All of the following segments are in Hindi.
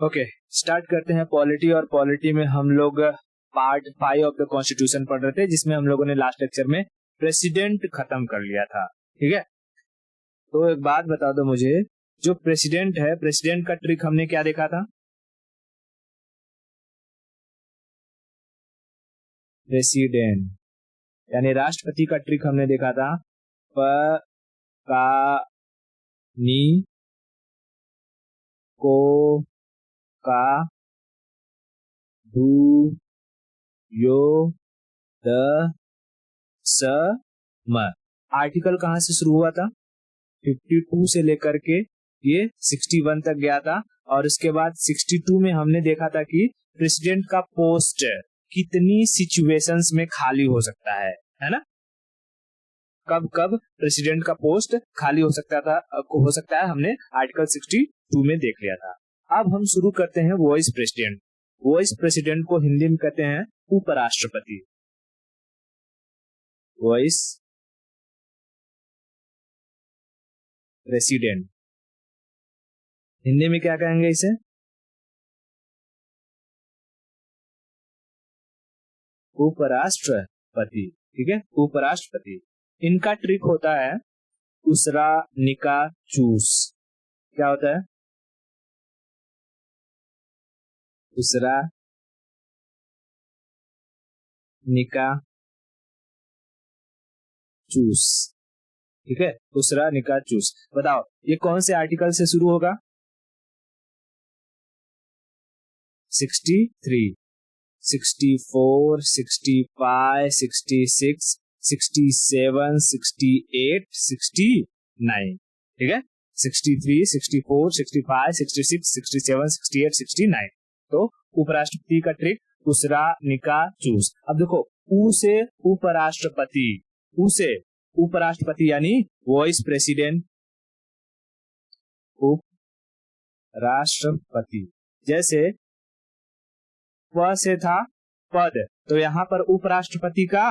ओके, स्टार्ट करते हैं पॉलिटी। और पॉलिटी में हम लोग पार्ट 5 ऑफ द कॉन्स्टिट्यूशन पढ़ रहे थे, जिसमें हम लोगों ने लास्ट लेक्चर में प्रेसिडेंट खत्म कर लिया था। ठीक है, तो एक बात बता दो मुझे, जो प्रेसिडेंट है, प्रेसिडेंट का ट्रिक हमने क्या देखा था? प्रेसिडेंट यानी राष्ट्रपति का ट्रिक हमने देखा था, प का नी को का दू यो द स म। आर्टिकल कहां से शुरू हुआ था? 52 से लेकर के ये 61 तक गया था। और इसके बाद 62 में हमने देखा था कि प्रेसिडेंट का पोस्ट कितनी सिचुएशंस में खाली हो सकता है ना? कब कब प्रेसिडेंट का पोस्ट खाली हो सकता है, हमने आर्टिकल 62 में देख लिया था। अब हम शुरू करते हैं वॉइस प्रेसिडेंट। वॉइस प्रेसिडेंट को हिंदी में कहते हैं उपराष्ट्रपति। वॉइस प्रेसिडेंट हिंदी में क्या कहेंगे इसे? उपराष्ट्रपति। ठीक है, उपराष्ट्रपति। इनका ट्रिक होता है उसरा निका चूस। क्या होता है? उसरा निका चूस। ठीक है, उसरा निका चूस। बताओ ये कौन से आर्टिकल से शुरू होगा? 63, 64, 65, 66, 67, 68, 69। ठीक है, 63, 64, 65, 66, 67, 68, 69। तो उपराष्ट्रपति का ट्रिक उसरा निका चूस। अब देखो, ऊ से उपराष्ट्रपति, ऊ से उपराष्ट्रपति यानी वॉइस प्रेसिडेंट, उपराष्ट्रपति। जैसे प से था पद, तो यहाँ पर उपराष्ट्रपति का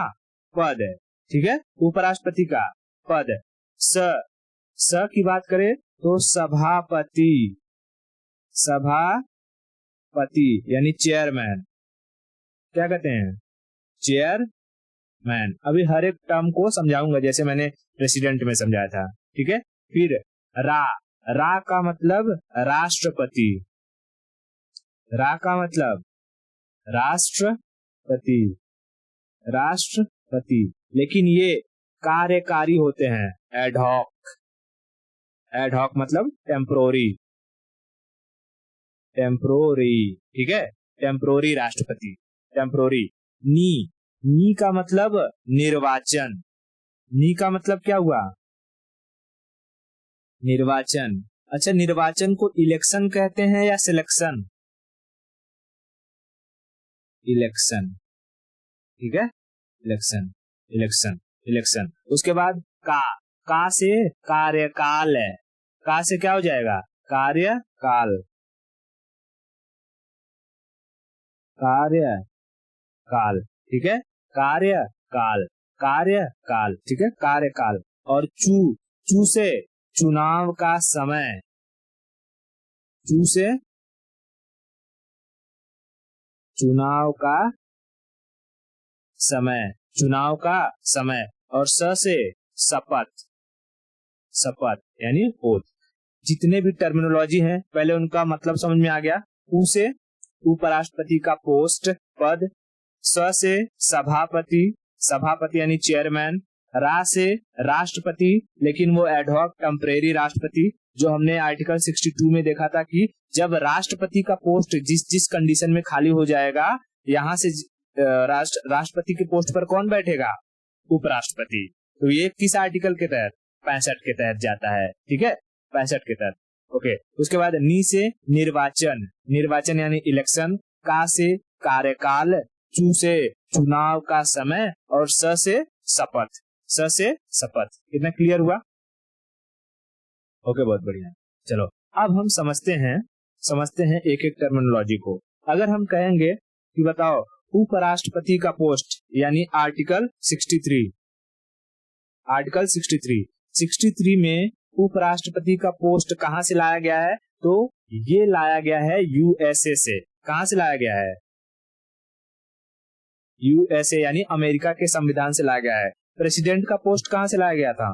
पद है। ठीक है, उपराष्ट्रपति का पद। स की बात करें तो सभापति, सभापति यानी चेयरमैन। क्या कहते हैं? चेयरमैन। अभी हर एक टर्म को समझाऊंगा जैसे मैंने प्रेसिडेंट में समझाया था। ठीक है, फिर रा का मतलब राष्ट्रपति। रा का मतलब राष्ट्रपति, राष्ट्रपति। लेकिन ये कार्यकारी होते हैं, एडहॉक। एडहॉक मतलब टेम्पोररी, टेम्पोररी। ठीक है, टेम्पोररी राष्ट्रपति, टेम्पोररी। नी का मतलब निर्वाचन। नी का मतलब क्या हुआ? निर्वाचन। अच्छा, निर्वाचन को इलेक्शन कहते हैं या सिलेक्शन? इलेक्शन। ठीक है, इलेक्शन, इलेक्शन, इलेक्शन। उसके बाद का से कार्यकाल है। का से क्या हो जाएगा? कार्यकाल, कार्यकाल। ठीक है, कार्यकाल, कार्यकाल। ठीक है, कार्यकाल। और चू से चुनाव का समय। चू से चुनाव का समय, चुनाव का समय। और स से शपथ, शपथ यानी ओथ। जितने भी टर्मिनोलॉजी हैं पहले उनका मतलब समझ में आ गया। ऊ से उपराष्ट्रपति का पोस्ट, पद। स से सभापति, सभापति यानी चेयरमैन। रा से राष्ट्रपति, लेकिन वो एडहॉक टेम्परेरी राष्ट्रपति, जो हमने आर्टिकल 62 में देखा था कि जब राष्ट्रपति का पोस्ट जिस कंडीशन में खाली हो जाएगा, यहाँ से राष्ट्रपति के पोस्ट पर कौन बैठेगा? उपराष्ट्रपति। तो ये किस आर्टिकल के तहत? 65 के तहत जाता है। ठीक है, 65 के तहत। ओके, उसके बाद नी से निर्वाचन, निर्वाचन यानी इलेक्शन। का से कार्यकाल, चू से चुनाव का समय। और स से शपथ, स से शपथ। कितना क्लियर हुआ? ओके, बहुत बढ़िया। चलो अब हम समझते हैं एक एक टर्मिनोलॉजी को। अगर हम कहेंगे कि बताओ उपराष्ट्रपति का पोस्ट यानी आर्टिकल 63, आर्टिकल 63 में उपराष्ट्रपति का पोस्ट कहां से लाया गया है? तो ये लाया गया है यूएसए से। कहां से लाया गया है? यूएसए यानी अमेरिका के संविधान से लाया गया है। प्रेसिडेंट का पोस्ट कहां से लाया गया था?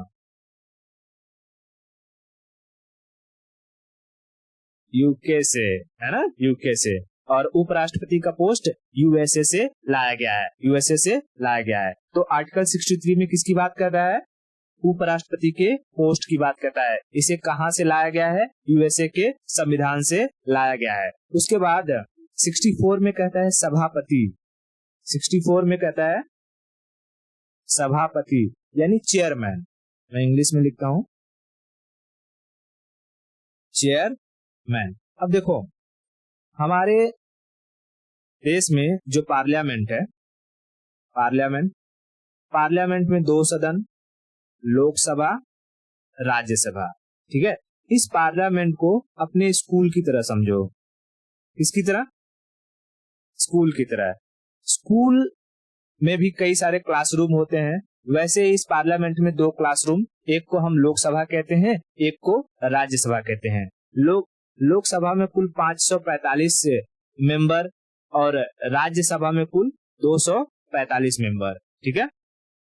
यूके से, है ना, यूके से। और उपराष्ट्रपति का पोस्ट यूएसए से लाया गया है, यूएसए से लाया गया है। तो आर्टिकल 63 में किसकी बात कर रहा है? उपराष्ट्रपति के पोस्ट की बात करता है। इसे कहां से लाया गया है? यूएसए के संविधान से लाया गया है। उसके बाद 64 में कहता है सभापति। 64 में कहता है सभापति यानी चेयरमैन। मैं इंग्लिश में लिखता हूं चेयरमैन। अब देखो, हमारे देश में जो पार्लियामेंट है, पार्लियामेंट में 2 सदन, लोकसभा, राज्यसभा, ठीक है। इस पार्लियामेंट को अपने स्कूल की तरह समझो। किसकी तरह? स्कूल की तरह। स्कूल में भी कई सारे क्लासरूम होते हैं, वैसे इस पार्लियामेंट में 2 क्लासरूम, एक को हम लोकसभा कहते हैं, एक को राज्यसभा कहते हैं। लोकसभा में कुल 545 मेंबर और राज्यसभा में कुल 245 मेंबर, ठीक है,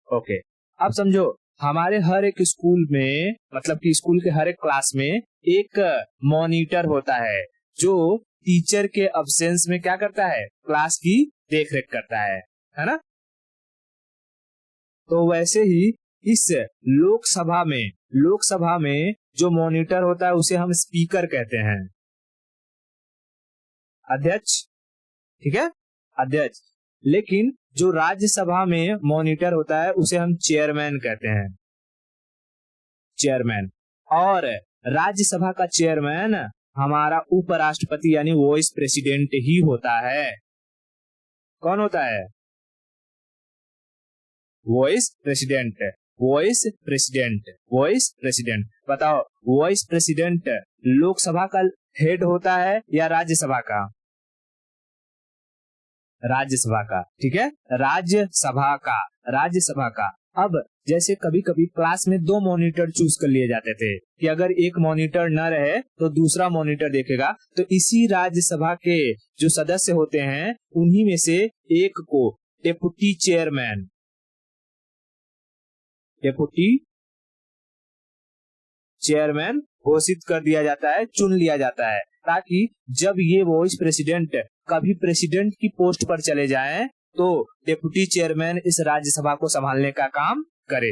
ओके। अब समझो, हमारे हर एक स्कूल में, मतलब कि स्कूल के हर एक क्लास में एक मॉनिटर होता है जो टीचर के अब्सेंस में क्या करता है? क्लास की देखरेख करता है ना। तो वैसे ही इस लोकसभा में जो मॉनिटर होता है उसे हम स्पीकर कहते हैं, अध्यक्ष, ठीक है, अध्यक्ष। लेकिन जो राज्यसभा में मॉनिटर होता है उसे हम चेयरमैन कहते हैं, चेयरमैन। और राज्यसभा का चेयरमैन हमारा उपराष्ट्रपति यानी वॉइस प्रेसिडेंट ही होता है। कौन होता है? Vice president, vice president, vice president. बताओ, वॉइस प्रेसिडेंट लोकसभा का हेड होता है या राज्यसभा का? राज्यसभा का, ठीक है, राज्यसभा का, राज्यसभा का। अब जैसे कभी कभी क्लास में 2 मॉनिटर चूज कर लिए जाते थे कि अगर एक मॉनिटर न रहे तो दूसरा मॉनिटर देखेगा, तो इसी राज्यसभा के जो सदस्य होते हैं उन्हीं में से एक को डेप्यूटी चेयरमैन घोषित कर दिया जाता है, चुन लिया जाता है, ताकि जब ये वॉइस प्रेसिडेंट कभी प्रेसिडेंट की पोस्ट पर चले जाएं तो डेप्यूटी चेयरमैन इस राज्यसभा को संभालने का काम करे।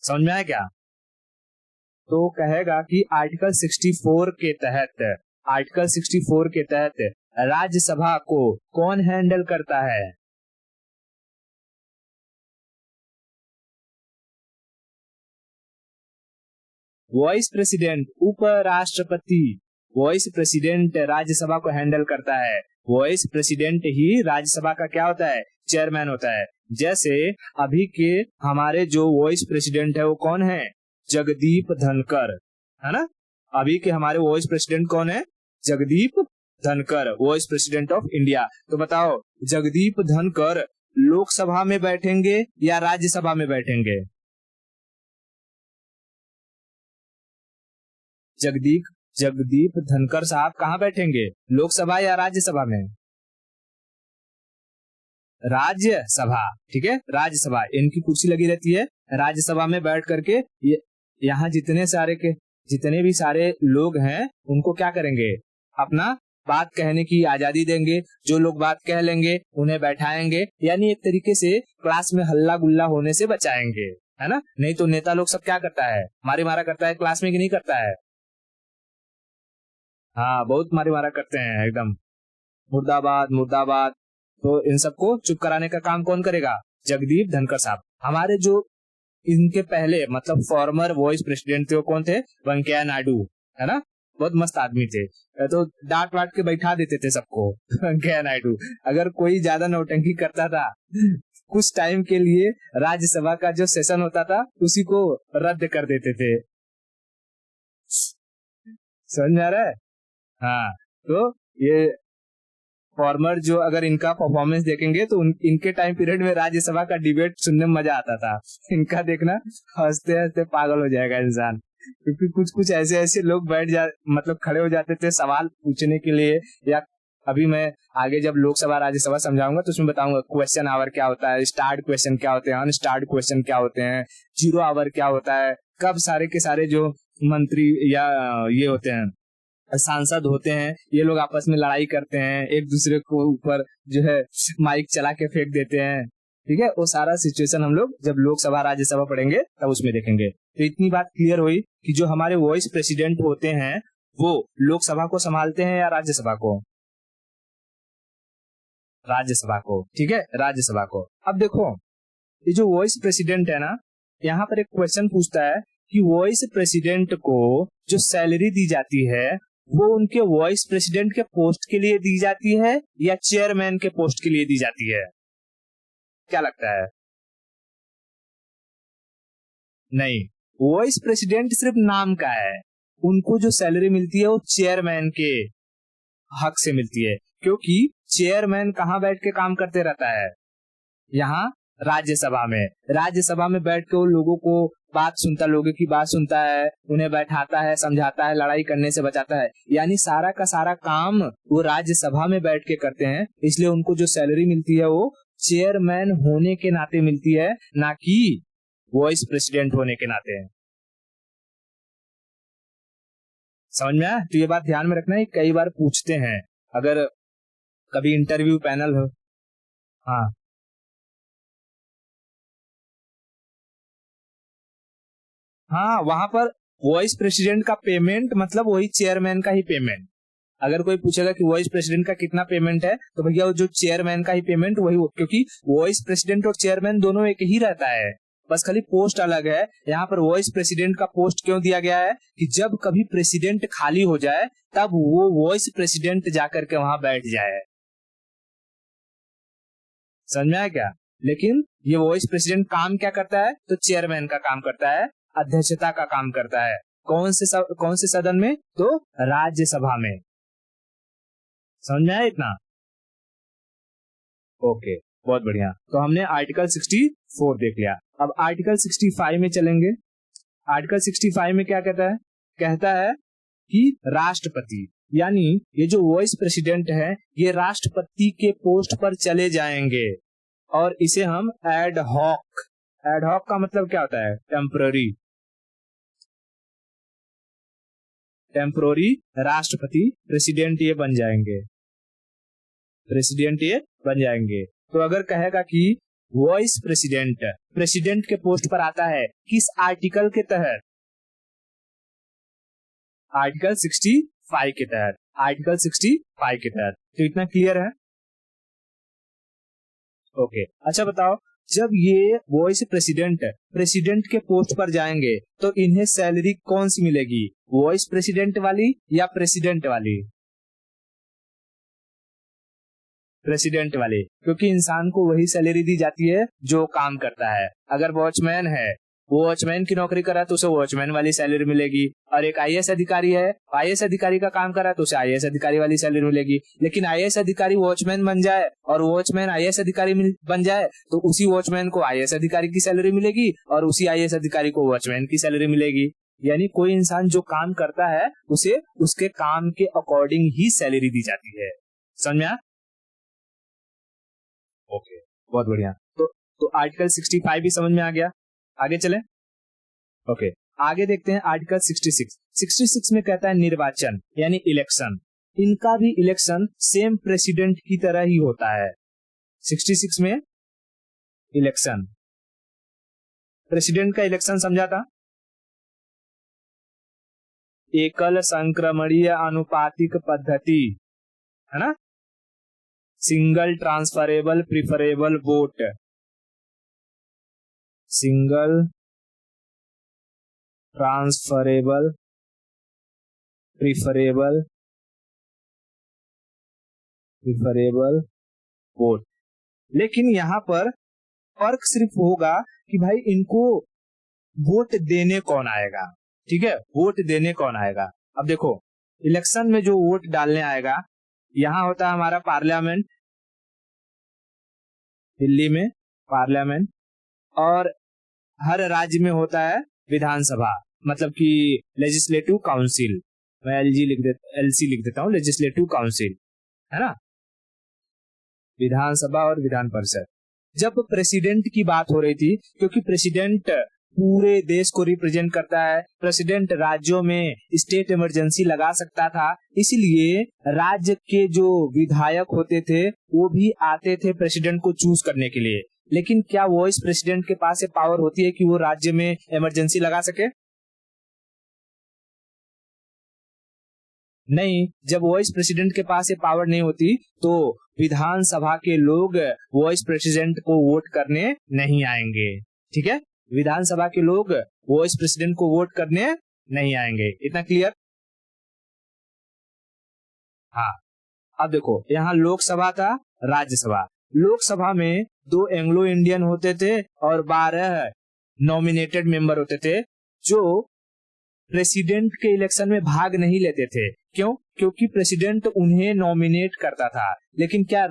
समझ में आया क्या? तो कहेगा कि आर्टिकल 64 के तहत राज्यसभा को कौन हैंडल करता है? वॉइस प्रेसिडेंट, उपराष्ट्रपति। वॉइस प्रेसिडेंट राज्यसभा को हैंडल करता है। वॉइस प्रेसिडेंट ही राज्यसभा का क्या होता है? चेयरमैन होता है। जैसे अभी के हमारे जो वॉइस प्रेसिडेंट है वो कौन है? जगदीप धनखड़, है ना। अभी के हमारे वॉइस प्रेसिडेंट कौन है? Jagdeep Dhankhar, vice president of India. तो बताओ, जगदीप धनखड़ लोकसभा में बैठेंगे या राज्यसभा में बैठेंगे? जगदीप धनखड़ साहब कहाँ बैठेंगे? लोकसभा या राज्यसभा में? राज्यसभा, ठीक है, राज्यसभा। इनकी कुर्सी लगी रहती है राज्यसभा में बैठ करके। यहाँ जितने भी सारे लोग हैं उनको क्या करेंगे? अपना बात कहने की आजादी देंगे। जो लोग बात कह लेंगे उन्हें बैठाएंगे, यानी एक तरीके से क्लास में हल्ला गुल्ला होने से बचाएंगे, है ना। नहीं तो नेता लोग सब क्या करता है? मारी मारा करता है क्लास में, कि नहीं करता है? हाँ, बहुत मारी मारा करते हैं, एकदम मुर्दाबाद मुर्दाबाद। तो इन सबको चुप कराने का काम कौन करेगा? जगदीप धनखड़ साहब। हमारे जो इनके पहले मतलब फॉर्मर वॉइस प्रेसिडेंट थे वो कौन थे? वेंकैया नायडू, है ना। बहुत मस्त आदमी थे, तो डांट वाट के बैठा देते थे सबको। वेंकैया नायडू, अगर कोई ज्यादा नौटंकी करता था कुछ टाइम के लिए राज्यसभा का जो सेशन होता था उसी को रद्द कर देते थे। समझ में आ रहा है? हाँ, तो ये फॉर्मर जो, अगर इनका परफॉर्मेंस देखेंगे तो इनके टाइम पीरियड में राज्यसभा का डिबेट सुनने में मजा आता था। इनका देखना, हंसते हंसते पागल हो जाएगा इंसान। क्योंकि कुछ कुछ ऐसे ऐसे लोग मतलब खड़े हो जाते थे सवाल पूछने के लिए। या अभी मैं आगे जब लोकसभा राज्यसभा समझाऊंगा तो उसमें बताऊंगा क्वेश्चन आवर क्या होता है, स्टार्ट क्वेश्चन क्या होते हैं, अनस्टार्ट क्वेश्चन क्या होते हैं, जीरो आवर क्या होता है, कब सारे के सारे जो मंत्री या ये होते हैं सांसद होते हैं ये लोग आपस में लड़ाई करते हैं, एक दूसरे को ऊपर जो है माइक चला के फेंक देते हैं। ठीक है, वो सारा सिचुएशन हम लोग जब लोकसभा राज्यसभा पढ़ेंगे तब उसमें देखेंगे। तो इतनी बात क्लियर हुई कि जो हमारे वॉइस प्रेसिडेंट होते हैं वो लोकसभा को संभालते हैं या राज्यसभा को? राज्यसभा को। ठीक है, राज्यसभा को। अब देखो ये जो वॉइस प्रेसिडेंट है ना, यहाँ पर एक क्वेश्चन पूछता है कि वॉइस प्रेसिडेंट को जो सैलरी दी जाती है वो उनके वॉइस प्रेसिडेंट के पोस्ट के लिए दी जाती है या चेयरमैन के पोस्ट के लिए दी जाती है? क्या लगता है? नहीं, वॉइस प्रेसिडेंट सिर्फ नाम का है, उनको जो सैलरी मिलती है वो चेयरमैन के हक से मिलती है। क्योंकि चेयरमैन कहाँ बैठ के काम करते रहता है? यहाँ राज्यसभा में। राज्यसभा में बैठ के वो लोगों को बात सुनता, लोगों की बात सुनता है, उन्हें बैठाता है, समझाता है, लड़ाई करने से बचाता है। यानी सारा का सारा काम वो राज्यसभा में बैठ के करते हैं, इसलिए उनको जो सैलरी मिलती है वो चेयरमैन होने के नाते मिलती है, ना कि वॉइस प्रेसिडेंट होने के नाते। समझ में आया? तो ये बात ध्यान में रखना है, कई बार पूछते हैं अगर कभी इंटरव्यू पैनल हो। हाँ हाँ, वहां पर वॉइस प्रेसिडेंट का पेमेंट मतलब वही चेयरमैन का ही पेमेंट। अगर कोई पूछेगा कि वॉइस प्रेसिडेंट का कितना पेमेंट है तो भैया वो जो चेयरमैन का ही पेमेंट वही, क्योंकि वॉइस प्रेसिडेंट और चेयरमैन दोनों एक ही रहता है, बस खाली पोस्ट अलग है। यहाँ पर वॉइस प्रेसिडेंट का पोस्ट क्यों दिया गया है कि जब कभी प्रेसिडेंट खाली हो जाए तब वो वॉइस प्रेसिडेंट जाकर के वहां बैठ जाए। समझ में आया क्या? लेकिन ये वॉइस प्रेसिडेंट काम क्या करता है? तो चेयरमैन का काम करता है, अध्यक्षता का काम करता है। कौन से सदन में? तो राज्यसभा में। समझ में आया इतना? ओके, बहुत बढ़िया। तो हमने आर्टिकल 64 देख लिया। अब आर्टिकल 65 में चलेंगे। आर्टिकल 65 में क्या कहता है? कहता है कि राष्ट्रपति, यानी ये जो वॉइस प्रेसिडेंट है ये राष्ट्रपति के पोस्ट पर चले जाएंगे और इसे हम एड हॉक का मतलब क्या होता है? टेम्परोरी राष्ट्रपति प्रेसिडेंट ये बन जाएंगे, तो अगर कहेगा कि वॉइस प्रेसिडेंट के पोस्ट पर आता है किस आर्टिकल के तहत? आर्टिकल 65 के तहत। आर्टिकल 65 के तहत। तो इतना क्लियर है? ओके, अच्छा बताओ, जब ये वॉइस प्रेसिडेंट के पोस्ट पर जाएंगे तो इन्हें सैलरी कौन सी मिलेगी? वॉइस प्रेसिडेंट वाली या प्रेसिडेंट वाली? प्रेसिडेंट वाले, क्योंकि इंसान को वही सैलरी दी जाती है जो काम करता है। अगर वॉचमैन है, वो वॉचमैन की नौकरी कर रहा है तो उसे वॉचमैन वाली सैलरी मिलेगी। और एक आईएएस अधिकारी है, आईएएस अधिकारी का काम कर रहा है तो उसे आईएएस अधिकारी वाली सैलरी मिलेगी। लेकिन आईएएस अधिकारी वॉचमैन बन जाए और वॉचमैन आईएएस अधिकारी बन जाए तो उसी वॉचमैन को आईएएस अधिकारी की सैलरी मिलेगी और उसी आईएएस अधिकारी को वॉचमैन की सैलरी मिलेगी। यानी कोई इंसान जो काम करता है उसे उसके काम के अकॉर्डिंग ही सैलरी दी जाती है। समझ में आया? ओके, बहुत बढ़िया। तो आर्टिकल 65 भी समझ में आ गया। आगे चलें। ओके, आगे देखते हैं आर्टिकल 66 में कहता है निर्वाचन यानी इलेक्शन। इनका भी इलेक्शन सेम प्रेसिडेंट की तरह ही होता है। 66 में इलेक्शन, प्रेसिडेंट का इलेक्शन समझा था, एकल संक्रमणीय अनुपातिक पद्धति है ना, single transferable preferable vote, single transferable preferable vote. लेकिन यहाँ पर फर्क सिर्फ होगा कि भाई इनको वोट देने कौन आएगा। ठीक है, वोट देने कौन आएगा। अब देखो, इलेक्शन में जो वोट डालने आएगा, यहाँ होता है हमारा पार्लियामेंट, दिल्ली में पार्लियामेंट, और हर राज्य में होता है विधानसभा। मतलब कि लेजिस्लेटिव काउंसिल, मैं एलसी लिख देता हूँ, लेजिस्लेटिव काउंसिल, है ना, विधानसभा और विधान परिषद। जब प्रेसिडेंट की बात हो रही थी, क्योंकि प्रेसिडेंट पूरे देश को रिप्रेजेंट करता है, प्रेसिडेंट राज्यों में स्टेट इमरजेंसी लगा सकता था, इसलिए राज्य के जो विधायक होते थे वो भी आते थे प्रेसिडेंट को चूज करने के लिए। लेकिन क्या वॉइस प्रेसिडेंट के पास ये पावर होती है कि वो राज्य में इमरजेंसी लगा सके? नहीं, जब वॉइस प्रेसिडेंट के पास ये पावर नहीं होती तो विधानसभा के लोग वॉइस प्रेसिडेंट को वोट करने नहीं आएंगे। ठीक है, विधानसभा के लोग वॉइस प्रेसिडेंट को वोट करने नहीं आएंगे। इतना क्लियर? हाँ, अब देखो, यहाँ लोकसभा था, राज्यसभा। लोकसभा में 2 एंग्लो इंडियन होते थे और 12 नॉमिनेटेड मेंबर होते थे जो प्रेसिडेंट के इलेक्शन में भाग नहीं लेते थे। क्यों? क्योंकि प्रेसिडेंट उन्हें नॉमिनेट करता था। लेकिन क्या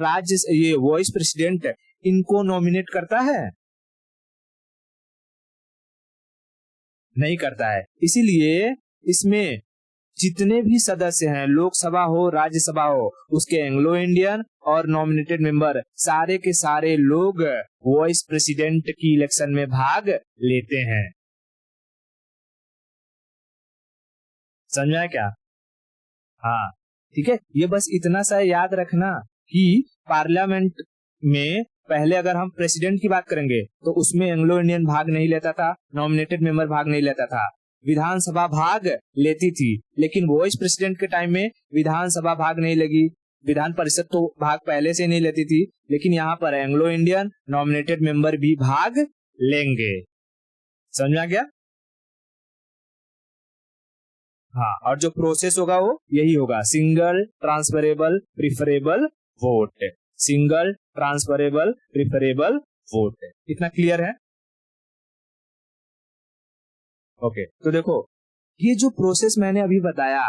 ये वॉइस प्रेसिडेंट इनको नॉमिनेट करता है? नहीं करता है। इसीलिए इसमें जितने भी सदस्य हैं, लोकसभा हो राज्यसभा हो, उसके एंग्लो इंडियन और नॉमिनेटेड मेंबर, सारे के सारे लोग वॉइस प्रेसिडेंट की इलेक्शन में भाग लेते हैं। समझ में आया क्या? हाँ, ठीक है। ये बस इतना सा याद रखना कि पार्लियामेंट में पहले अगर हम प्रेसिडेंट की बात करेंगे तो उसमें एंग्लो इंडियन भाग नहीं लेता था, नॉमिनेटेड मेंबर भाग नहीं लेता था। विधानसभा भाग लेती थी, लेकिन वॉइस प्रेसिडेंट के टाइम में विधानसभा भाग नहीं लगी। विधान परिषद तो भाग पहले से नहीं लेती थी, लेकिन यहाँ पर एंग्लो इंडियन नॉमिनेटेड मेंबर भी भाग लेंगे। समझ में आ गया? हाँ, और जो प्रोसेस होगा वो यही होगा, single transferable preferable vote, single transferable preferable vote. इतना क्लियर है? ओके, तो देखो, ये जो प्रोसेस मैंने अभी बताया,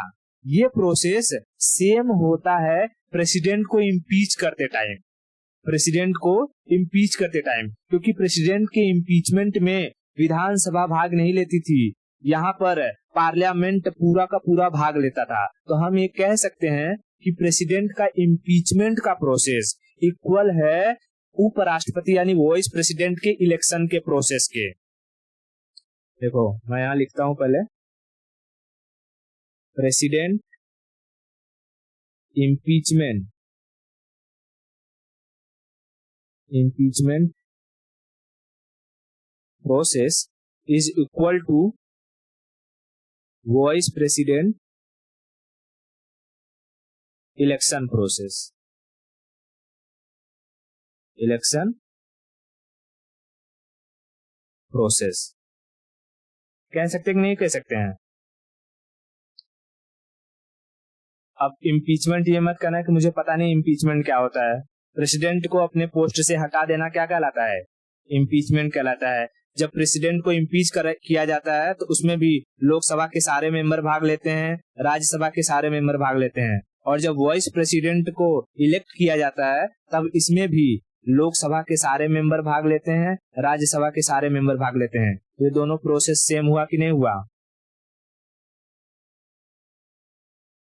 ये प्रोसेस सेम होता है प्रेसिडेंट को इम्पीच करते टाइम, प्रेसिडेंट को इम्पीच करते टाइम, क्योंकि प्रेसिडेंट के इम्पीचमेंट में विधानसभा भाग नहीं लेती थी, यहाँ पर पार्लियामेंट पूरा का पूरा भाग लेता था। तो हम ये कह सकते हैं कि प्रेसिडेंट का इम्पीचमेंट का प्रोसेस इक्वल है उपराष्ट्रपति यानी वॉइस प्रेसिडेंट के इलेक्शन के प्रोसेस के। देखो, मैं यहाँ लिखता हूं पहले, president impeachment process is equal to vice president election process, election process. कह सकते कि नहीं कह सकते हैं? अब इम्पीचमेंट ये मत करना कि मुझे पता नहीं इम्पीचमेंट क्या होता है। प्रेसिडेंट को अपने पोस्ट से हटा देना क्या कहलाता है? इम्पीचमेंट कहलाता है। जब प्रेसिडेंट को इम्पीच किया जाता है तो उसमें भी लोकसभा के सारे मेंबर भाग लेते हैं, राज्यसभा के सारे मेंबर भाग लेते हैं, और जब वॉइस प्रेसिडेंट को इलेक्ट किया जाता है तब इसमें भी लोकसभा के सारे मेंबर भाग लेते हैं, राज्यसभा के सारे मेंबर भाग लेते हैं। ये दोनों प्रोसेस सेम हुआ कि नहीं हुआ?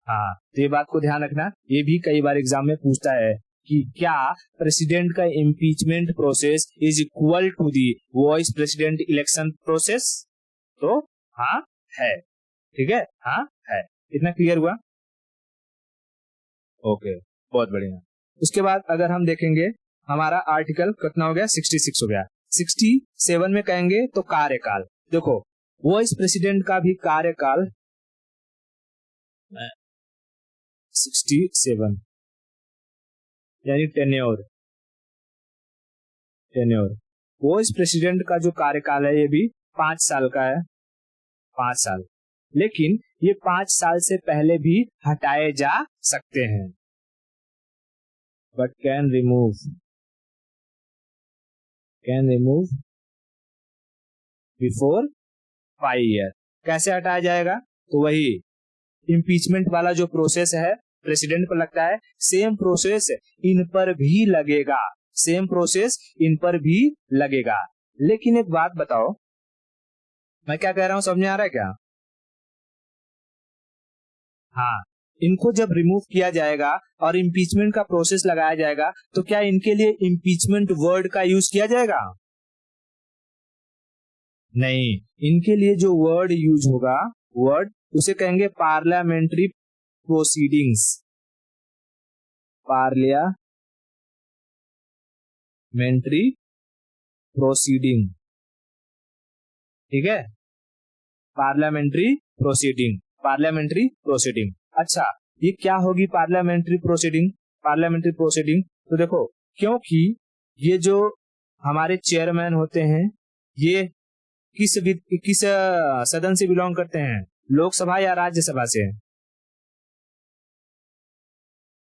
हाँ, तो ये बात को ध्यान रखना, ये भी कई बार एग्जाम में पूछता है कि क्या प्रेसिडेंट का impeachment process is equal to the vice president election process? तो हाँ है। ठीक है, हाँ है। इतना क्लियर हुआ? ओके, बहुत बढ़िया। उसके बाद अगर हम देखेंगे, हमारा आर्टिकल कितना हो गया? 66 हो गया। 67 में कहेंगे तो कार्यकाल। देखो, वॉइस प्रेसिडेंट का भी कार्यकाल 67 यानी टेन्योर। वॉइस प्रेसिडेंट का जो कार्यकाल है ये भी 5 साल का है, 5 साल। लेकिन ये 5 साल से पहले भी हटाए जा सकते हैं, but can remove before 5 year. कैसे हटाया जाएगा? तो वही इम्पीचमेंट वाला जो प्रोसेस है प्रेसिडेंट पर लगता है, सेम प्रोसेस इन पर भी लगेगा, सेम प्रोसेस इन पर भी लगेगा। लेकिन एक बात बताओ, मैं क्या कह रहा हूं, समझ में आ रहा है क्या? हाँ, इनको जब रिमूव किया जाएगा और इम्पीचमेंट का प्रोसेस लगाया जाएगा तो क्या इनके लिए इम्पीचमेंट वर्ड का यूज किया जाएगा? नहीं, इनके लिए जो वर्ड यूज होगा, वर्ड उसे कहेंगे पार्लियामेंट्री प्रोसीडिंग्स। पार्लियामेंट्री प्रोसीडिंग, ठीक है, पार्लियामेंट्री प्रोसीडिंग, पार्लियामेंट्री प्रोसीडिंग। अच्छा, ये क्या होगी पार्लियामेंट्री प्रोसीडिंग? पार्लियामेंट्री प्रोसीडिंग तो देखो, क्योंकि ये जो हमारे चेयरमैन होते हैं ये किस सदन से बिलोंग करते हैं, लोकसभा या राज्यसभा से?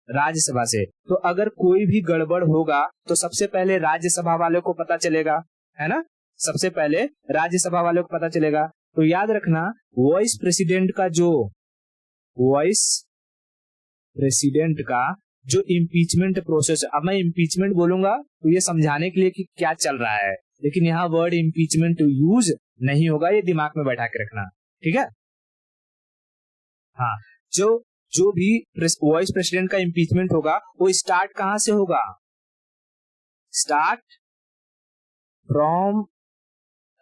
राज्यसभा से। तो अगर कोई भी गड़बड़ होगा तो सबसे पहले राज्यसभा वाले को पता चलेगा, है ना, सबसे पहले राज्यसभा वाले को पता चलेगा। तो याद रखना, वॉइस प्रेसिडेंट का जो इम्पीचमेंट प्रोसेस, अब मैं इम्पीचमेंट बोलूंगा तो ये समझाने के लिए कि क्या चल रहा है, लेकिन यहाँ वर्ड इम्पीचमेंट यूज नहीं होगा, ये दिमाग में बैठा के रखना, ठीक है। हाँ, जो भी वॉइस प्रेसिडेंट का इम्पीचमेंट होगा वो स्टार्ट कहां से होगा? स्टार्ट फ्रॉम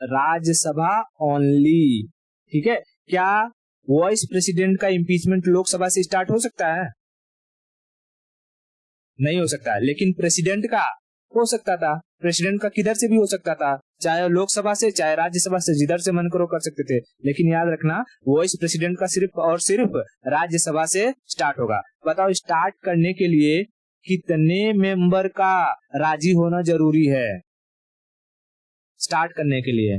राज्यसभा ओनली, ठीक है। क्या वॉइस प्रेसिडेंट का इम्पीचमेंट लोकसभा से स्टार्ट हो सकता है? नहीं हो सकता है, लेकिन प्रेसिडेंट का हो सकता था। प्रेसिडेंट का किधर से भी हो सकता था, चाहे लोकसभा से चाहे राज्यसभा से, जिधर से मन करो कर सकते थे। लेकिन याद रखना, वॉइस प्रेसिडेंट का सिर्फ और सिर्फ राज्यसभा से स्टार्ट होगा। बताओ, स्टार्ट करने के लिए कितने मेंबर का राजी होना जरूरी है? स्टार्ट करने के लिए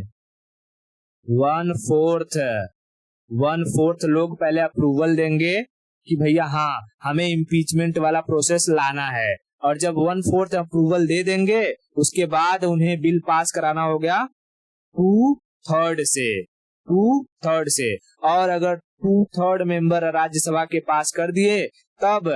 1/4 लोग पहले अप्रूवल देंगे कि भैया हाँ, हमें इम्पीचमेंट वाला प्रोसेस लाना है, और जब 1/4 अप्रूवल दे देंगे उसके बाद उन्हें बिल पास कराना हो गया 2/3 से। और अगर 2/3 मेंबर राज्यसभा के पास कर दिए तब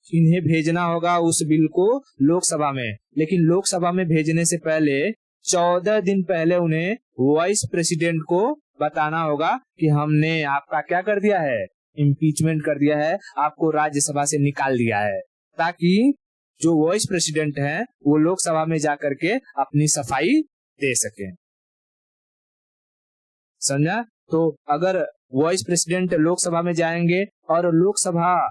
इन्हें भेजना होगा उस बिल को लोकसभा में। लेकिन लोकसभा में भेजने से पहले 14 दिन पहले उन्हें वॉइस प्रेसिडेंट को बताना होगा कि हमने आपका क्या कर दिया है, इम्पीचमेंट कर दिया है, आपको राज्यसभा से निकाल दिया है, ताकि जो वॉइस प्रेसिडेंट हैं वो लोकसभा में जाकर के अपनी सफाई दे सके। समझा? तो अगर वॉइस प्रेसिडेंट लोकसभा में जाएंगे और लोकसभा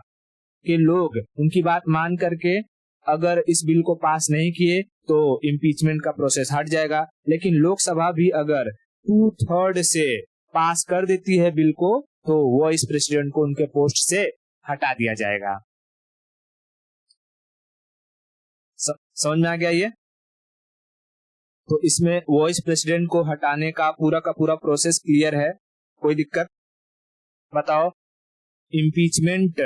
के लोग उनकी बात मान करके अगर इस बिल को पास नहीं किए तो इम्पीचमेंट का प्रोसेस हट जाएगा। लेकिन लोकसभा भी अगर 2/3 से पास कर देती है बिल को तो वॉइस प्रेसिडेंट को उनके पोस्ट से हटा दिया जाएगा। समझ में आ गया ये? तो इसमें वॉइस प्रेसिडेंट को हटाने का पूरा प्रोसेस क्लियर है, कोई दिक्कत? बताओ, इम्पीचमेंट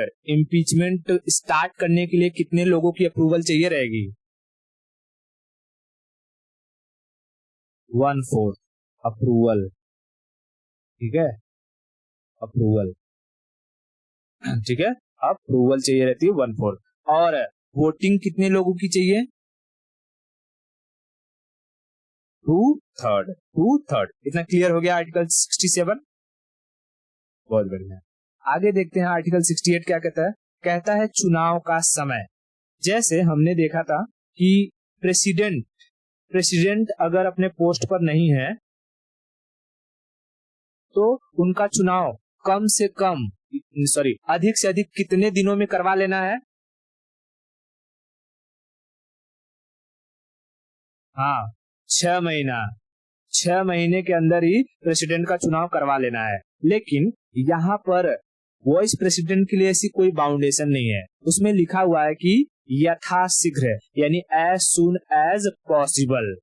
स्टार्ट करने के लिए कितने लोगों की अप्रूवल चाहिए रहेगी? 1/4 अप्रूवल, ठीक है, अप्रूवल, ठीक है, अप्रूवल चाहिए रहती है 1/4। और वोटिंग कितने लोगों की चाहिए? 2/3। इतना क्लियर हो गया आर्टिकल 67? बहुत बढ़िया। आगे देखते हैं आर्टिकल 68 क्या कहता है। कहता है चुनाव का समय। जैसे हमने देखा था कि प्रेसिडेंट अगर अपने पोस्ट पर नहीं है तो उनका चुनाव अधिक से अधिक कितने दिनों में करवा लेना है? हाँ, 6 महीने के अंदर ही प्रेसिडेंट का चुनाव करवा लेना है। लेकिन यहाँ पर वॉइस प्रेसिडेंट के लिए ऐसी कोई बाउंडेशन नहीं है। उसमें लिखा हुआ है कि यथाशीघ्र, यानी एज सुन एज पॉसिबल,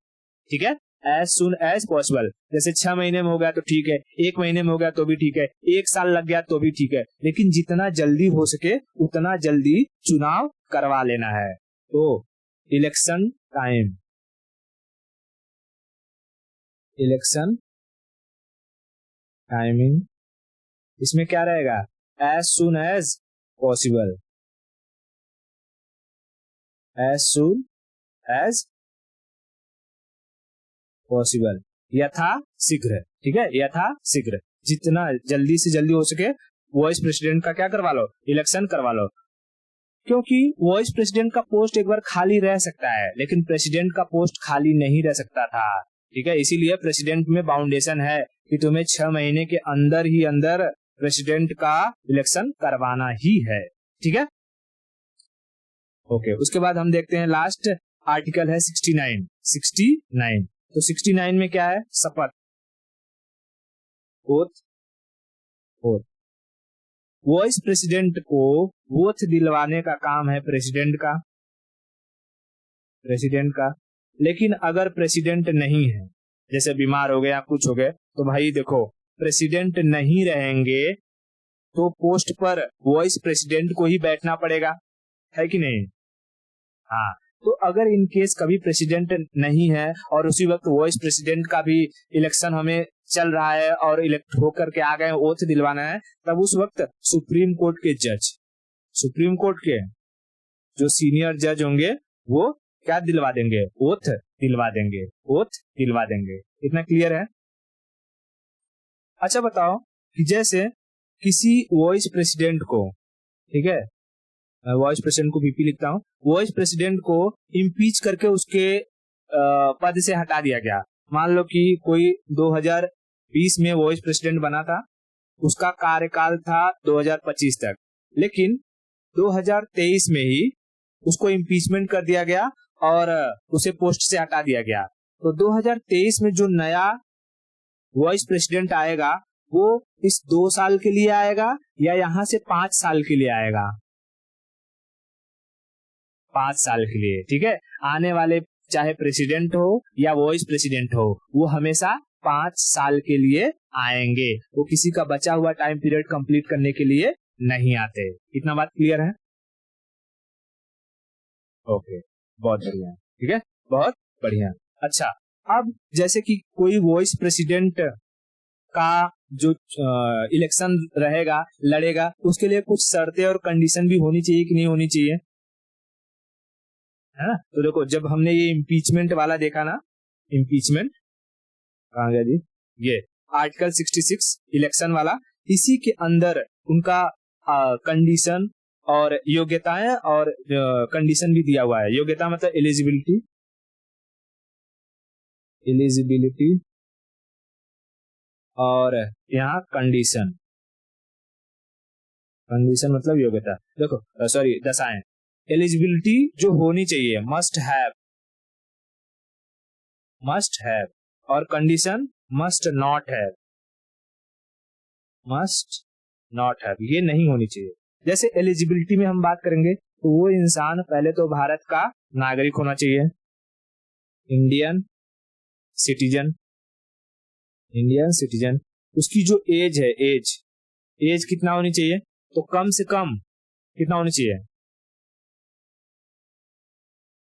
ठीक है, एज सुन एज पॉसिबल। जैसे 6 महीने में हो गया तो ठीक है, 1 महीने में हो गया तो भी ठीक है, 1 साल लग गया तो भी ठीक है, लेकिन जितना जल्दी हो सके उतना जल्दी चुनाव करवा लेना है। तो इलेक्शन टाइमिंग इसमें क्या रहेगा? As soon as possible, as soon as possible, यथा शीघ्र, ठीक है, यथा शीघ्र, जितना जल्दी से जल्दी हो सके वाइस प्रेसिडेंट का क्या करवा लो, इलेक्शन करवा लो। क्योंकि वाइस प्रेसिडेंट का पोस्ट एक बार खाली रह सकता है, लेकिन प्रेसिडेंट का पोस्ट खाली नहीं रह सकता था। ठीक है, इसीलिए प्रेसिडेंट में बाउंडेशन है कि तुम्हें 6 महीने के अंदर ही अंदर प्रेसिडेंट का इलेक्शन करवाना ही है। ठीक है, ओके। उसके बाद हम देखते हैं लास्ट आर्टिकल है 69। तो 69 में क्या है, शपथ, ओथ। वाइस प्रेसिडेंट को ओथ दिलवाने का काम है प्रेसिडेंट का। लेकिन अगर प्रेसिडेंट नहीं है, जैसे बीमार हो गए या कुछ हो गए, तो भाई देखो प्रेसिडेंट नहीं रहेंगे तो पोस्ट पर वाइस प्रेसिडेंट को ही बैठना पड़ेगा, है कि नहीं। हाँ, तो अगर इन केस कभी प्रेसिडेंट नहीं है और उसी वक्त वाइस प्रेसिडेंट का भी इलेक्शन हमें चल रहा है और इलेक्ट होकर के आ गए, ओथ दिलवाना है, तब उस वक्त सुप्रीम कोर्ट के जो सीनियर जज होंगे वो क्या दिलवा देंगे, ओथ दिलवा देंगे। इतना क्लियर है। अच्छा बताओ कि जैसे किसी वाइस प्रेसिडेंट को, ठीक है, वाइस प्रेसिडेंट को वीपी लिखता हूं, वाइस प्रेसिडेंट को इम्पीच करके उसके पद से हटा दिया गया। मान लो कि कोई 2020 में वाइस प्रेसिडेंट बना था, उसका कार्यकाल था 2025 तक, लेकिन 2023 में ही उसको इम्पीचमेंट कर दिया गया और उसे पोस्ट से हटा दिया गया। तो 2023 में जो नया वाइस प्रेसिडेंट आएगा वो इस 2 साल के लिए आएगा या यहाँ से 5 साल के लिए आएगा, 5 साल के लिए। ठीक है, आने वाले चाहे प्रेसिडेंट हो या वाइस प्रेसिडेंट हो, वो हमेशा 5 साल के लिए आएंगे, वो किसी का बचा हुआ टाइम पीरियड कंप्लीट करने के लिए नहीं आते। इतना बात क्लियर है। ओके, बहुत बढ़िया। ठीक है, बहुत बढ़िया। अच्छा, अब जैसे कि कोई वाइस प्रेसिडेंट का जो इलेक्शन रहेगा, लड़ेगा, उसके लिए कुछ शर्तें और कंडीशन भी होनी चाहिए कि नहीं होनी चाहिए, है ना। तो देखो, जब हमने ये इम्पीचमेंट वाला देखा ना, इम्पीचमेंट कहाँ गया जी, ये आर्टिकल 66 इलेक्शन वाला, इसी के अंदर उनका कंडीशन और योग्यताएं और कंडीशन भी दिया हुआ है। योग्यता मतलब एलिजिबिलिटी और यहाँ कंडीशन मतलब योग्यता। देखो सॉरी, दशाएं। एलिजिबिलिटी जो होनी चाहिए, मस्ट हैव, और कंडीशन मस्ट नॉट हैव, ये नहीं होनी चाहिए। जैसे एलिजिबिलिटी में हम बात करेंगे तो वो इंसान पहले तो भारत का नागरिक होना चाहिए, इंडियन सिटीजन। उसकी जो एज है, एज कितना होनी चाहिए, तो कम से कम कितना होनी चाहिए,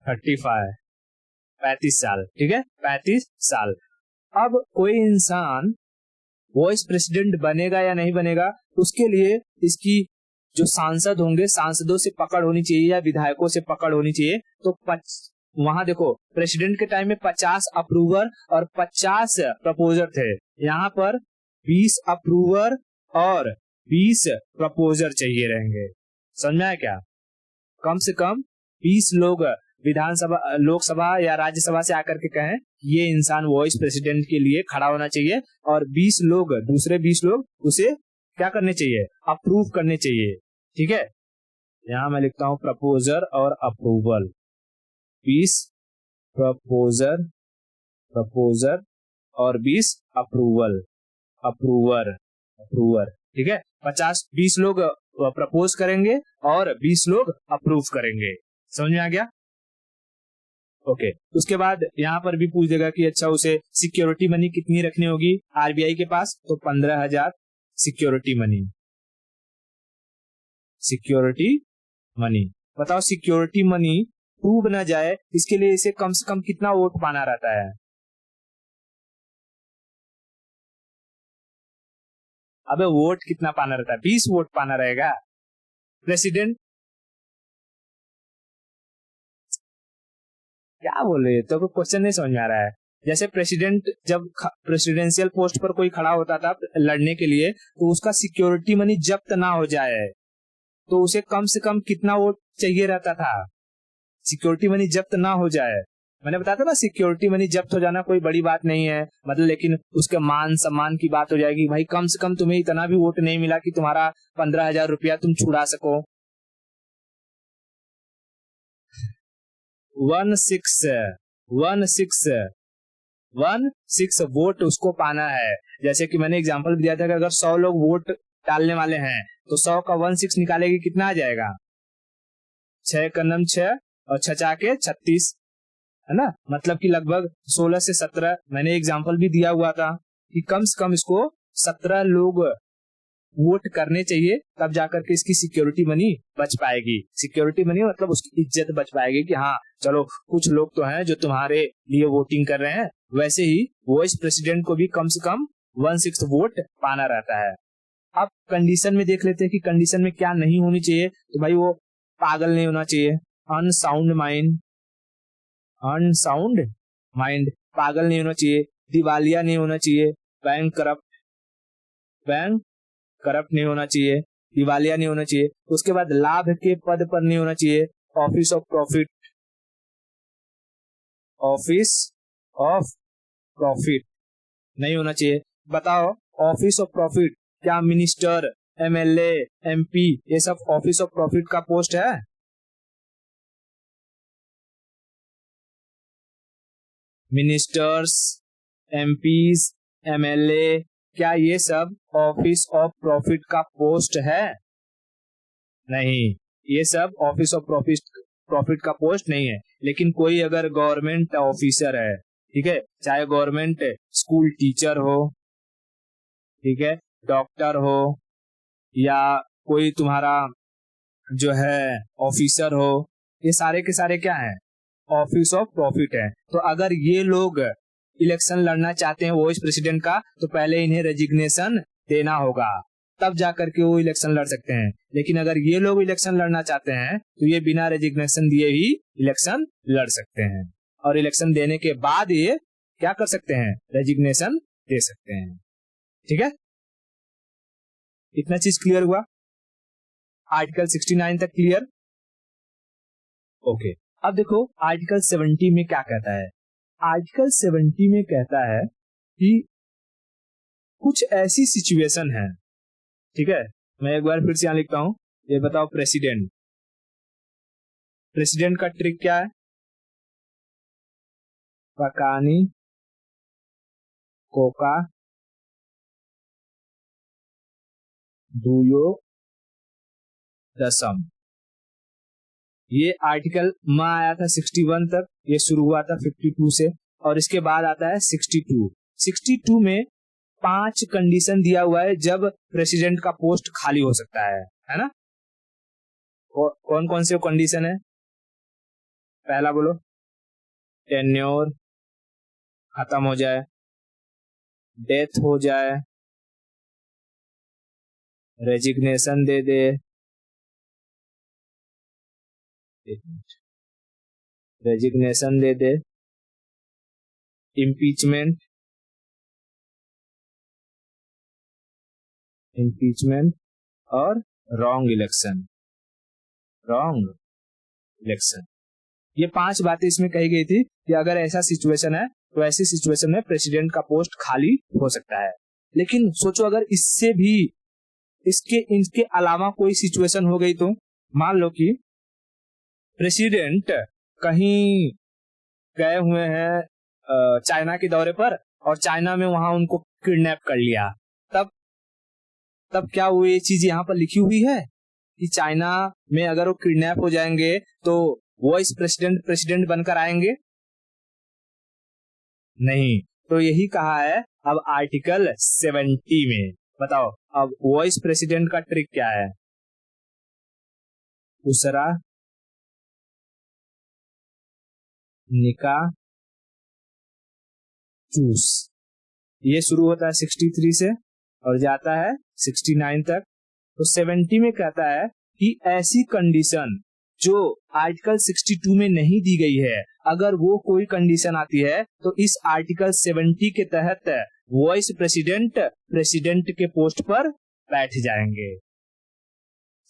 35 साल। ठीक है, 35 साल। अब कोई इंसान वाइस प्रेसिडेंट बनेगा या नहीं बनेगा, उसके लिए इसकी जो सांसद होंगे, सांसदों से पकड़ होनी चाहिए या विधायकों से पकड़ होनी चाहिए। तो वहां देखो, प्रेसिडेंट के टाइम में 50 अप्रूवर और 50 प्रपोजर थे, यहाँ पर 20 अप्रूवर और 20 प्रपोजर चाहिए रहेंगे। समझ में आया क्या। कम से कम 20 लोग विधानसभा, लोकसभा या राज्यसभा से आकर के कहें ये इंसान वाइस प्रेसिडेंट के लिए खड़ा होना चाहिए, और 20 लोग, दूसरे 20 लोग उसे क्या करने चाहिए, अप्रूव करने चाहिए। ठीक है, यहाँ मैं लिखता हूं प्रपोजर और अप्रूवल, 20 प्रपोजर और 20 अप्रूवर। ठीक है, 20 लोग प्रपोज करेंगे और 20 लोग अप्रूव करेंगे। समझ में आ गया। ओके, उसके बाद यहाँ पर भी पूछ देगा कि अच्छा उसे सिक्योरिटी मनी कितनी रखनी होगी आरबीआई के पास, तो 15,000 सिक्योरिटी मनी। बताओ सिक्योरिटी मनी डूब ना जाए, इसके लिए इसे कम से कम कितना वोट पाना रहता है। अबे वोट कितना पाना रहता है, 20 वोट पाना रहेगा। प्रेसिडेंट क्या बोल रहे, तो क्वेश्चन नहीं समझ में आ रहा है। जैसे प्रेसिडेंट जब प्रेसिडेंशियल पोस्ट पर कोई खड़ा होता था लड़ने के लिए, तो उसका सिक्योरिटी मनी जब्त ना हो जाए तो उसे कम से कम कितना वोट चाहिए रहता था, सिक्योरिटी मनी जब्त ना हो जाए। मैंने बताया था ना, सिक्योरिटी मनी जब्त हो जाना कोई बड़ी बात नहीं है, मतलब लेकिन उसके मान सम्मान की बात हो जाएगी। भाई कम से कम तुम्हें इतना भी वोट नहीं मिला कि तुम्हारा 15,000 रुपया तुम छुड़ा सको। 16 वोट उसको पाना है। जैसे कि मैंने एग्जांपल दिया था कि अगर 100 लोग वोट डालने वाले हैं तो 100 का 16 निकालेगी, कितना आ जाएगा? 6 का नम 6 और 6 के 36, है ना, मतलब कि लगभग 16 से 17। मैंने एग्जांपल भी दिया हुआ था कि कम से कम इसको 17 लोग वोट करने चाहिए, तब जाकर के इसकी सिक्योरिटी मनी बच पाएगी। सिक्योरिटी मनी मतलब उसकी इज्जत बच पाएगी कि हाँ चलो कुछ लोग तो हैं जो तुम्हारे लिए वोटिंग कर रहे हैं। वैसे ही वाइस प्रेसिडेंट को भी कम से कम 1/6 वोट पाना रहता है। अब कंडीशन में देख लेते हैं कि कंडीशन में क्या नहीं होनी चाहिए। तो भाई वो पागल नहीं होना चाहिए, अनसाउंड माइंड पागल नहीं होना चाहिए, दिवालिया नहीं होना चाहिए, बैंक करप्ट नहीं होना चाहिए, दिवालिया नहीं होना चाहिए। उसके बाद लाभ के पद पर नहीं होना चाहिए, ऑफिस ऑफ प्रॉफिट नहीं होना चाहिए। बताओ, ऑफिस ऑफ प्रॉफिट क्या मिनिस्टर, एमएलए, एमपी ये सब ऑफिस ऑफ प्रॉफिट का पोस्ट है? मिनिस्टर्स, एमपीज, एमएलए, क्या ये सब ऑफिस ऑफ प्रॉफिट का पोस्ट है? नहीं, ये सब ऑफिस ऑफ प्रॉफिट का पोस्ट नहीं है। लेकिन कोई अगर गवर्नमेंट ऑफिसर है, ठीक है, चाहे गवर्नमेंट स्कूल टीचर हो, ठीक है, डॉक्टर हो, या कोई तुम्हारा जो है ऑफिसर हो, ये सारे के सारे क्या है? ऑफिस ऑफ प्रॉफिट है। तो अगर ये लोग इलेक्शन लड़ना चाहते हैं वाइस प्रेसिडेंट का, तो पहले इन्हें रेजिग्नेशन देना होगा, तब जाकर के वो इलेक्शन लड़ सकते हैं। लेकिन अगर ये लोग इलेक्शन लड़ना चाहते हैं तो ये बिना रेजिग्नेशन दिए ही इलेक्शन लड़ सकते हैं, और इलेक्शन देने के बाद ये क्या कर सकते हैं? रेजिग्नेशन दे सकते हैं। ठीक है, इतना चीज क्लियर हुआ? आर्टिकल 69 तक क्लियर? ओके। अब देखो आर्टिकल 70 में क्या कहता है। आर्टिकल 70 में कहता है कि कुछ ऐसी सिचुएशन है, ठीक है, मैं एक बार फिर से यहां लिखता हूं। ये बताओ, प्रेसिडेंट का ट्रिक क्या है? पकानी कोका दुयो दसम। ये आर्टिकल में आया था 61 तक, ये शुरू हुआ था 52 से, और इसके बाद आता है 62 में 5 कंडीशन दिया हुआ है जब प्रेसिडेंट का पोस्ट खाली हो सकता है ना? कौन कौन से कंडीशन है? पहला बोलो, टेन्योर खत्म हो जाए, डेथ हो जाए, रेजिग्नेशन दे दे, रेजिग्नेशन दे दे, इम्पीचमेंट और रॉन्ग इलेक्शन। ये 5 बातें इसमें कही गई थी कि अगर ऐसा सिचुएशन है तो ऐसी सिचुएशन में प्रेसिडेंट का पोस्ट खाली हो सकता है। लेकिन सोचो अगर इससे भी इनके अलावा कोई सिचुएशन हो गई, तो मान लो कि प्रेसिडेंट कहीं गए हुए हैं चाइना के दौरे पर, और चाइना में वहां उनको किडनैप कर लिया, तब क्या वो ये चीज यहाँ पर लिखी हुई है कि चाइना में अगर वो किडनैप हो जाएंगे तो वाइस प्रेसिडेंट बनकर आएंगे? नहीं। तो यही कहा है अब आर्टिकल 70 में। बताओ अब वाइस प्रेसिडेंट का ट्रिक क्या है? दूसरा निकाह चूस, ये शुरू होता है 63 से और जाता है 69 तक। तो 70 में कहता है कि ऐसी कंडीशन जो आर्टिकल 62 में नहीं दी गई है, अगर वो कोई कंडीशन आती है तो इस आर्टिकल 70 के तहत वाइस प्रेसिडेंट प्रेसिडेंट के पोस्ट पर बैठ जाएंगे।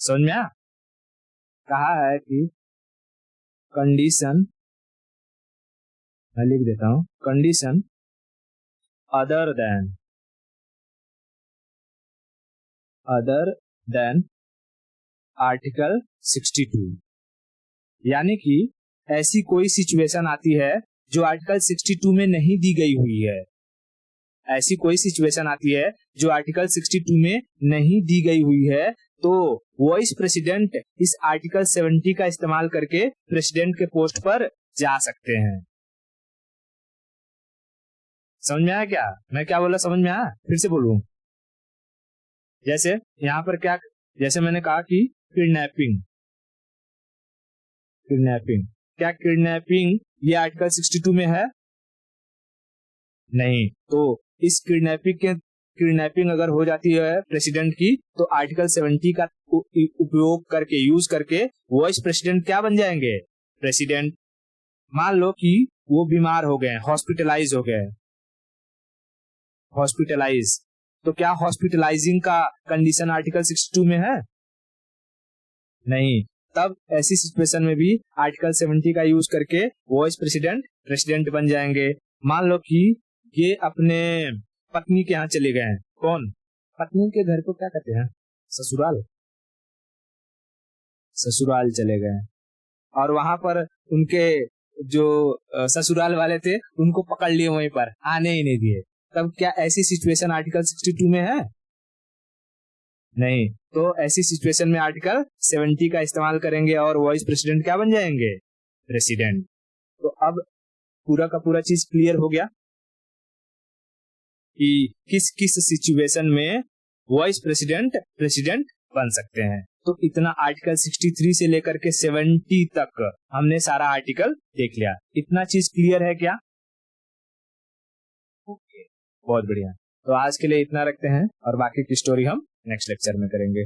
समझ में आया? कहा है कि कंडीशन, मैं लिख देता हूं, कंडीशन अदर देन आर्टिकल 62, यानी कि ऐसी कोई सिचुएशन आती है जो आर्टिकल 62 में नहीं दी गई हुई है, ऐसी कोई सिचुएशन आती है जो आर्टिकल 62 में नहीं दी गई हुई है, तो वाइस प्रेसिडेंट इस आर्टिकल 70 का इस्तेमाल करके प्रेसिडेंट के पोस्ट पर जा सकते हैं। समझ में आया क्या? मैं क्या बोला, समझ में आया? फिर से बोलूं, जैसे यहाँ पर क्या, जैसे मैंने कहा कि किडनैपिंग, क्या किडनैपिंग ये आर्टिकल 62 में है? नहीं। तो इस किडनैपिंग अगर हो जाती है प्रेसिडेंट की, तो आर्टिकल 70 का उपयोग करके, यूज करके वाइस प्रेसिडेंट क्या बन जाएंगे? प्रेसिडेंट। मान लो कि वो बीमार हो गए, हॉस्पिटलाइज हो गए, हॉस्पिटलाइज, तो क्या हॉस्पिटलाइजिंग का कंडीशन आर्टिकल 62 में है? नहीं। तब ऐसी सिचुएशन में भी आर्टिकल 70 का यूज करके वाइस प्रेसिडेंट प्रेसिडेंट बन जाएंगे। मान लो कि ये अपने पत्नी के यहाँ चले गए हैं। कौन? पत्नी के घर को क्या कहते हैं? ससुराल। ससुराल चले गए और वहां पर उनके जो ससुराल वाले थे उनको पकड़ लिए, वहीं पर आने ही नहीं दिए। तब क्या ऐसी सिचुएशन आर्टिकल 62 में है? नहीं। तो ऐसी सिचुएशन में आर्टिकल 70 का इस्तेमाल करेंगे और वाइस प्रेसिडेंट क्या बन जाएंगे? प्रेसिडेंट। तो अब पूरा का पूरा चीज क्लियर हो गया कि किस किस सिचुएशन में वाइस प्रेसिडेंट प्रेसिडेंट बन सकते हैं। तो इतना आर्टिकल 63 से लेकर के 70 तक हमने सारा आर्टिकल देख लिया। इतना चीज क्लियर है क्या? ओके, बहुत बढ़िया। तो आज के लिए इतना रखते हैं और बाकी की स्टोरी हम नेक्स्ट लेक्चर में करेंगे।